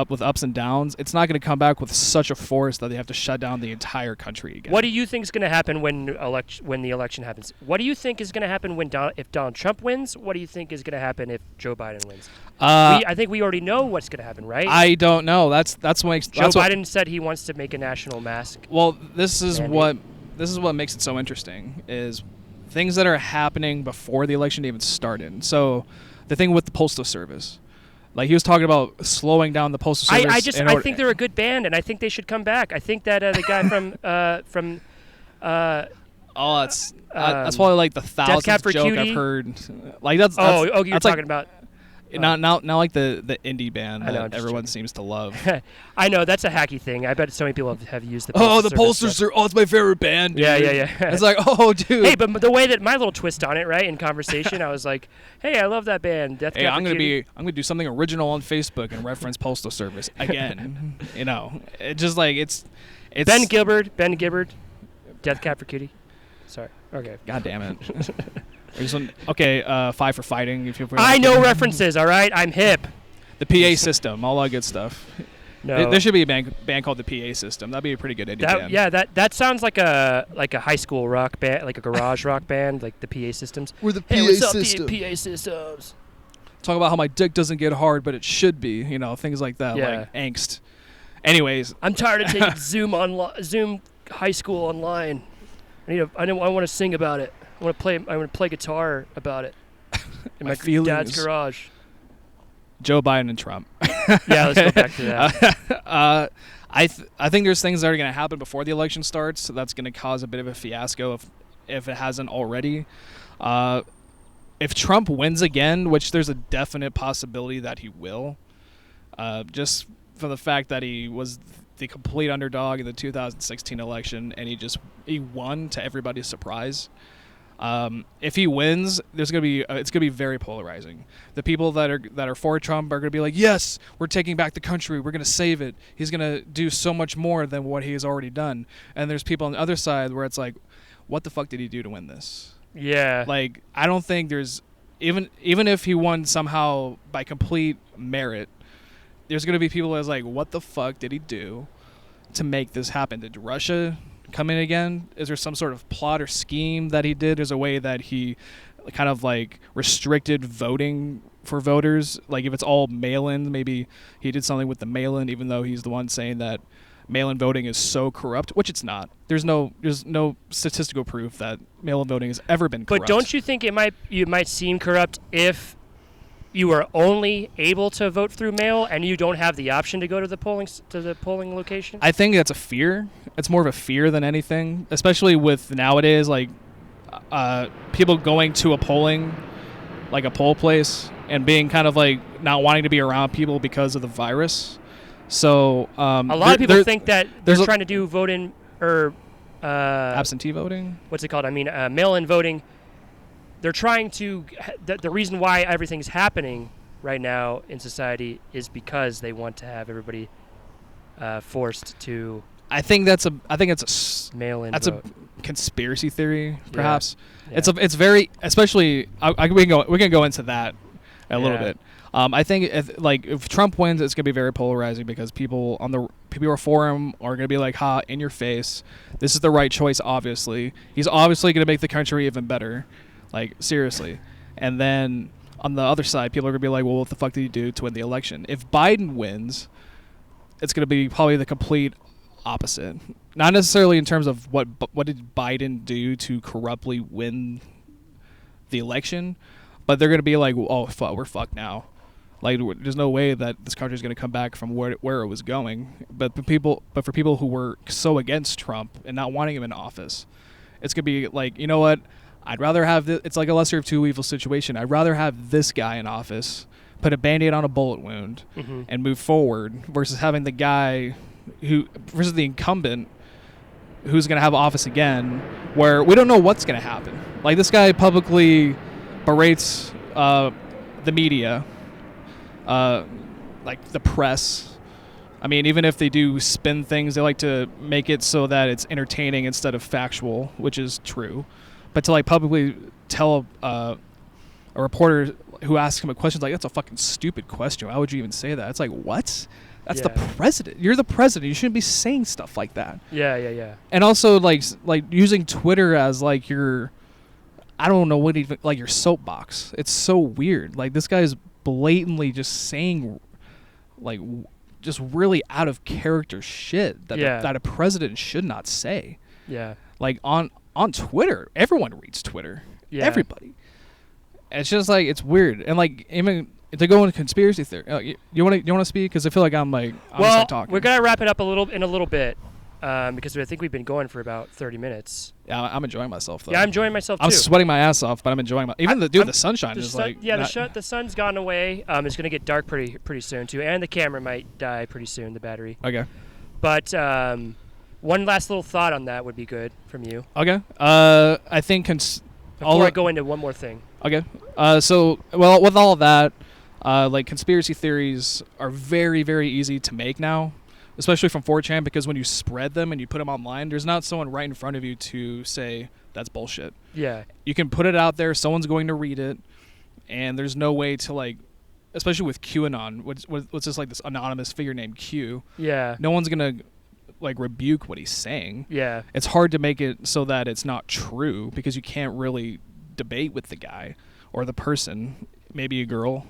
with ups and downs, it's not going to come back with such a force that they have to shut down the entire country again. What do you think is going to happen when the election happens? What do you think is going to happen if Donald Trump wins? What do you think is going to happen if Joe Biden wins? I think we already know what's going to happen, right? I don't know. That's what Joe Biden said he wants to make a national mask. Well, this is what makes it so interesting is things that are happening before the election even started. So the thing with the Postal Service. Like he was talking about slowing down the Postal Service. I think they're a good band, and I think they should come back. I think that the guy from that's probably like the thousandth joke Cutie. I've heard. Like that's you're talking about. Not like the indie band I know, that everyone seems to love. I know that's a hacky thing. I bet so many people have used the. Postal Service. Oh, it's my favorite band. Dude. Yeah. It's like, oh, dude. Hey, but the way that my little twist on it, right, in conversation, I was like, hey, I love that band. Hey, I'm gonna do something original on Facebook and reference Postal Service again. It's just like it's. Ben Gibbard, Death Cab for Cutie. Sorry. Okay. God damn it. Okay, 5 for Fighting. I know references, all right? I'm hip. The PA System, all that good stuff. No. There should be a band called the PA System. That'd be a pretty good indie band. Yeah, that sounds like a high school rock band, like a garage rock band, like the PA Systems. We're the PA System. PA Systems. Talk about how my dick doesn't get hard, but it should be. Things like that, Yeah. like angst. Anyways, I'm tired of taking Zoom high school online. I want to sing about it. I want to play guitar about it in my dad's garage. Joe Biden and Trump. Yeah, let's go back to that. I think there's things that are going to happen before the election starts. So that's going to cause a bit of a fiasco if it hasn't already. If Trump wins again, which there's a definite possibility that he will, just for the fact that he was the complete underdog in the 2016 election and he won to everybody's surprise. If he wins, it's gonna be very polarizing. The people that are for Trump are gonna be like, yes, we're taking back the country, we're gonna save it. He's gonna do so much more than what he has already done. And there's people on the other side where it's like, what the fuck did he do to win this? Yeah. Like, I don't think there's even if he won somehow by complete merit, there's gonna be people that's like, what the fuck did he do to make this happen? Did Russia come in again? Is there some sort of plot or scheme that he did? There's a way that he kind of like restricted voting for voters. Like if it's all mail-in, maybe he did something with the mail-in, even though he's the one saying that mail-in voting is so corrupt, which it's not. There's no statistical proof that mail-in voting has ever been corrupt. But don't you think it might seem corrupt if you are only able to vote through mail and you don't have the option to go to the polling location? I think that's a fear. It's more of a fear than anything, especially with nowadays, like people going to a poll place and being kind of like not wanting to be around people because of the virus. So a lot of people think that they're trying to do vote-in or absentee voting. What's it called? I mean, mail-in voting. They're trying to. The reason why everything's happening right now in society is because they want to have everybody forced to I think that's a mail-in that's vote. a conspiracy theory, perhaps. Yeah. It's very, especially we can go into that a little bit. I think if Trump wins, it's gonna be very polarizing because people who are for him are gonna be like, "Ha, in your face! This is the right choice. Obviously, he's obviously gonna make the country even better." Like, seriously. And then on the other side, people are gonna be like, "Well, what the fuck did he do to win the election?" If Biden wins, it's gonna be probably the complete opposite. Not necessarily in terms of what did Biden do to corruptly win the election, but they're gonna be like, "Oh, fuck, we're fucked now." Like, there's no way that this country is going to come back from where it was going. But for people who were so against Trump and not wanting him in office, it's going to be like, you know what? I'd rather have this. It's like a lesser of two evils situation. I'd rather have this guy in office, put a Band-Aid on a bullet wound, and move forward, versus having the guy versus the incumbent who's going to have office again, where we don't know what's going to happen. Like, this guy publicly berates the media. Like the press. I mean, even if they do spin things, they like to make it so that it's entertaining instead of factual, which is true. But to like publicly tell a reporter who asks him a question, like, that's a fucking stupid question. Why would you even say that? It's like, what? That's the president. You're the president. You shouldn't be saying stuff like that. Yeah. And also like using Twitter as like your, I don't know what even, like your soapbox. It's so weird. Like, this guy's blatantly just saying like just really out of character shit that a president should not say. Yeah. Like on Twitter, everyone reads Twitter. Yeah. Everybody. It's just like, it's weird. And like, even to go into conspiracy theory, you want to speak, because I feel like I'm talking. We're gonna wrap it up in a little bit. Because I think we've been going for about 30 minutes. Yeah, I'm enjoying myself, though. Yeah, I'm enjoying myself, too. I'm sweating my ass off, but I'm enjoying the sunshine is like... Yeah, the sun's gone away. It's going to get dark pretty soon, too. And the camera might die pretty soon, the battery. Okay. But one last little thought on that would be good from you. Okay. I think... Before I go into one more thing. Okay. So, well, with all of that, like, conspiracy theories are very, very easy to make now. Especially from 4chan, because when you spread them and you put them online, there's not someone right in front of you to say that's bullshit. Yeah. You can put it out there, someone's going to read it, and there's no way to, like, especially with QAnon, what's just like this anonymous figure named Q. Yeah. No one's going to, like, rebuke what he's saying. Yeah. It's hard to make it so that it's not true, because you can't really debate with the guy or the person, maybe a girl.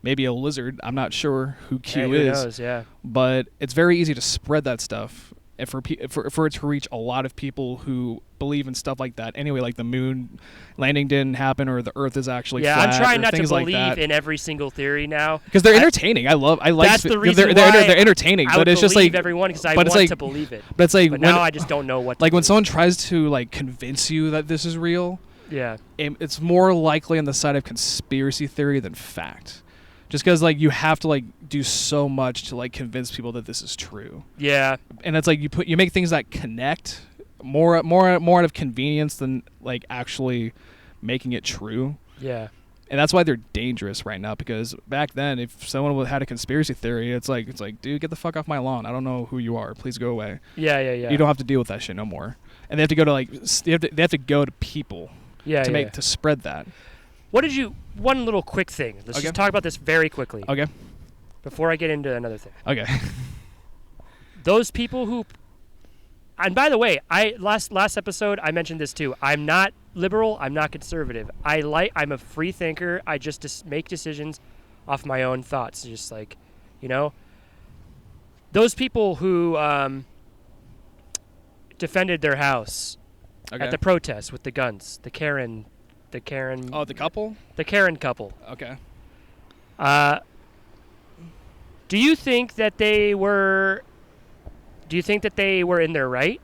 Maybe a lizard. I'm not sure who Q is. Who knows, yeah. But it's very easy to spread that stuff and for it to reach a lot of people who believe in stuff like that. Anyway, like the moon landing didn't happen, or the Earth is actually flat. Yeah, I'm trying not to believe in every single theory now. Because they're entertaining. I like. That's the reason they're entertaining. I but it's just like everyone, because I want to believe it. But it's like now I just don't know what. Like when someone tries to like convince you that this is real. Yeah. It's more likely on the side of conspiracy theory than fact. Just because, like, you have to, like, do so much to, like, convince people that this is true. Yeah. And it's like you make things that connect more out of convenience than, like, actually making it true. Yeah. And that's why they're dangerous right now, because back then, if someone had a conspiracy theory, it's like, dude, get the fuck off my lawn. I don't know who you are. Please go away. Yeah. You don't have to deal with that shit no more. And they have to go to, like, they have to go to people to spread that. One little quick thing. Let's just talk about this very quickly. Okay. Before I get into another thing. Okay. Those people who, and by the way, last episode I mentioned this too. I'm not liberal. I'm not conservative. I'm a free thinker. I just make decisions off my own thoughts. Just like, those people who defended their house at the protest with the guns, the Karen. Oh, the couple? The Karen couple. Okay. Do you think that they were in their right?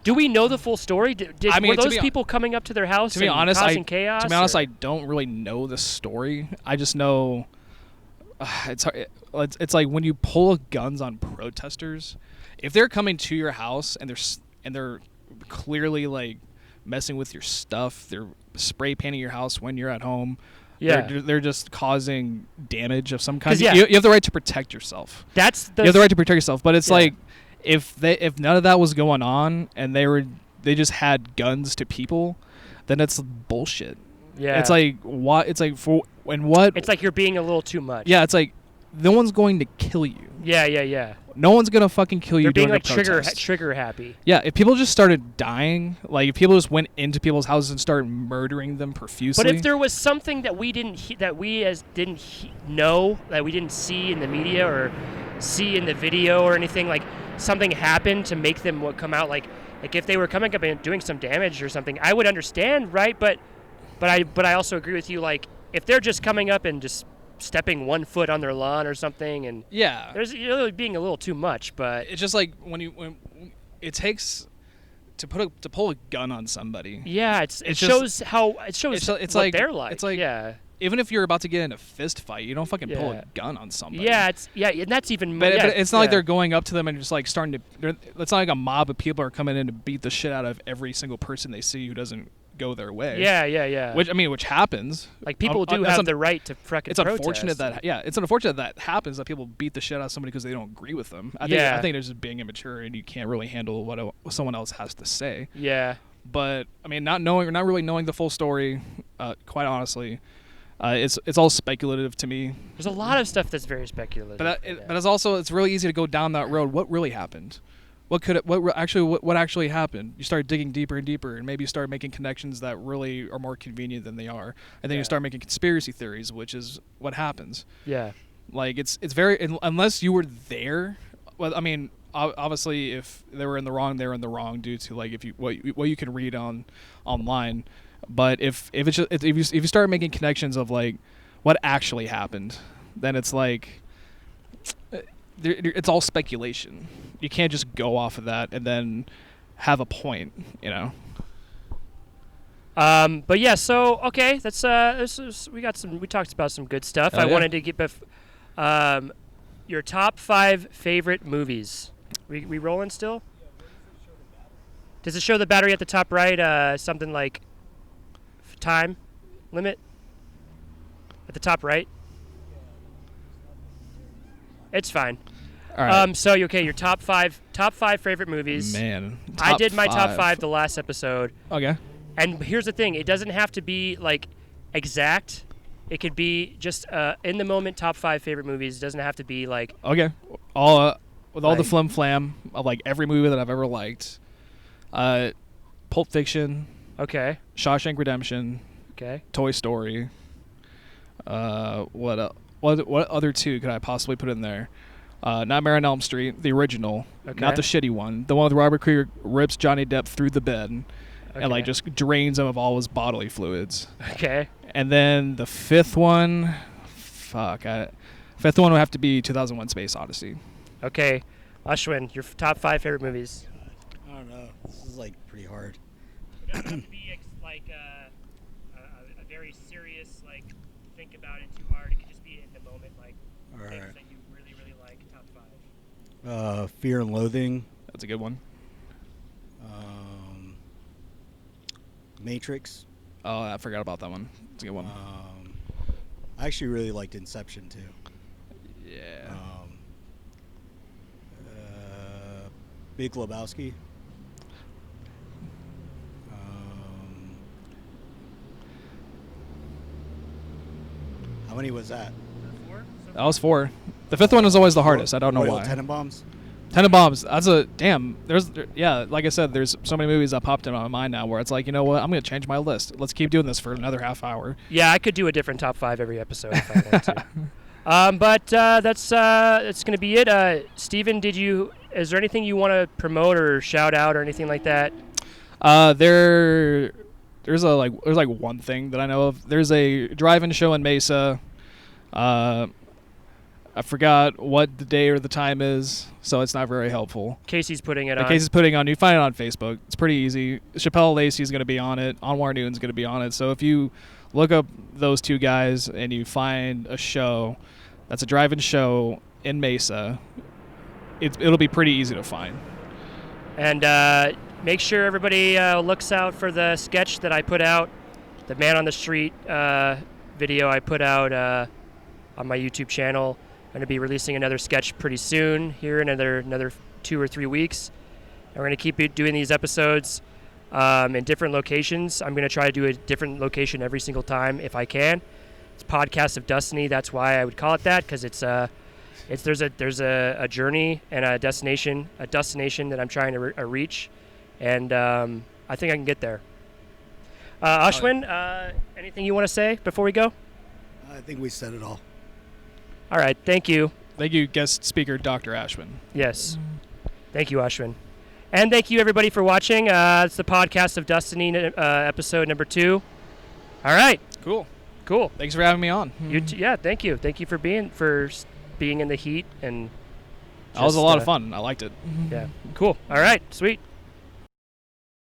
Do we know the full story? Were those people coming up to their house and causing chaos? To be honest, I don't really know the story. I just know it's like when you pull guns on protesters, if they're coming to your house and they're clearly like messing with your stuff, they're spray painting your house when you're at home, Yeah. They're just causing damage of some kind. Yeah. You have the right to protect yourself. You have the right to protect yourself, but it's like if none of that was going on and they just had guns to people, then it's bullshit. Yeah. It's like what? It's like for and what? It's like you're being a little too much. Yeah. It's like no one's going to kill you. Yeah. No one's gonna fucking kill you. They're being during like a protest. trigger happy. Yeah, if people just started dying, like if people just went into people's houses and started murdering them profusely. But if there was something that we didn't know, that we didn't see in the media or see in the video or anything, like something happened to make them come out, like if they were coming up and doing some damage or something, I would understand, right? But I also agree with you, like if they're just coming up and just stepping 1 foot on their lawn or something, and there's being a little too much. But it's just like when it takes to pull a gun on somebody. Yeah, it shows what like they're like. It's like even if you're about to get in a fist fight, you don't fucking pull a gun on somebody. Yeah, and that's even. But it's not like they're going up to them and just like starting to. It's not like a mob of people are coming in to beat the shit out of every single person they see who doesn't go their way. Yeah. Which happens. Like people do have the right to frickin' It's protest. unfortunate that happens, that people beat the shit out of somebody because they don't agree with them. I think they're just being immature and you can't really handle what someone else has to say. Yeah. But I mean, not really knowing the full story, quite honestly, it's all speculative to me. There's a lot of stuff that's very speculative. But it's really easy to go down that road. What really happened? What actually happened? You start digging deeper and deeper, and maybe you start making connections that really are more convenient than they are, and then you start making conspiracy theories, which is what happens. Yeah. Like it's very unless you were there. Well, I mean, obviously, if they were in the wrong, they're in the wrong due to like what you can read online. But if you start making connections of like what actually happened, then it's like it's all speculation. You can't just go off of that and then have a point, you know. But yeah, so okay, that's we talked about some good stuff. I wanted to get your top 5 favorite movies. We rolling still? Does it show the battery at the top right? Something like time limit at the top right. It's fine. All right. So your top five favorite movies. Man, I did my top 5 the last episode. Okay. And here's the thing: it doesn't have to be like exact. It could be just in the moment top 5 favorite movies. It doesn't have to be like all the flim flam of like every movie that I've ever liked. Pulp Fiction. Okay. Shawshank Redemption. Okay. Toy Story. What other 2 could I possibly put in there? Nightmare on Elm Street, the original, not the shitty one. The one with Robert Krieger rips Johnny Depp through the bed and like just drains him of all his bodily fluids. Okay. And then the 5th one, fifth one would have to be 2001: Space Odyssey. Okay, Ashwin, your top 5 favorite movies. I don't know. This is like pretty hard. It doesn't have to be like a very serious, like think about it too hard. It could just be in the moment, like things that you really, really like. Top 5. Fear and Loathing. That's a good one. Matrix. Oh, I forgot about that one. It's a good one. I actually really liked Inception too. Yeah. Big Lebowski. How many was that? 4? That was 4. The 5th one was always the hardest. I don't know Royal why. Tenenbaums. Tenenbaums. That's a damn. Like I said, there's so many movies that popped in my mind now where it's like, you know what? I'm gonna change my list. Let's keep doing this for another half hour. Yeah, I could do a different top 5 every episode if I want to. But that's gonna be it. Steven, is there anything you want to promote or shout out or anything like that? There's one thing that I know of. There's a drive-in show in Mesa. I forgot what the day or the time is, so it's not very helpful. Casey's putting it on. Casey's putting it on. You find it on Facebook. It's pretty easy. Chappelle Lacey's going to be on it. Anwar Noon's going to be on it. So if you look up those 2 guys and you find a show that's a drive-in show in Mesa, it'll be pretty easy to find. And make sure everybody looks out for the sketch that I put out, the Man on the Street video I put out on my YouTube channel. I'm going to be releasing another sketch pretty soon, here in another 2 or 3 weeks. And we're going to keep doing these episodes in different locations. I'm going to try to do a different location every single time if I can. It's Podcast of Dustiny. That's why I would call it that, because there's a journey and a destination that I'm trying to reach, and I think I can get there. Ashwin, anything you want to say before we go? I think we said it all. All right, thank you. Thank you, guest speaker Dr. Ashwin. Yes, thank you, Ashwin, and thank you everybody for watching. It's the Podcast of Dustiny, episode number 2. All right, Cool. Thanks for having me on. Yeah, thank you for being in the heat, and That was a lot of fun. I liked it. Yeah, cool. All right, sweet.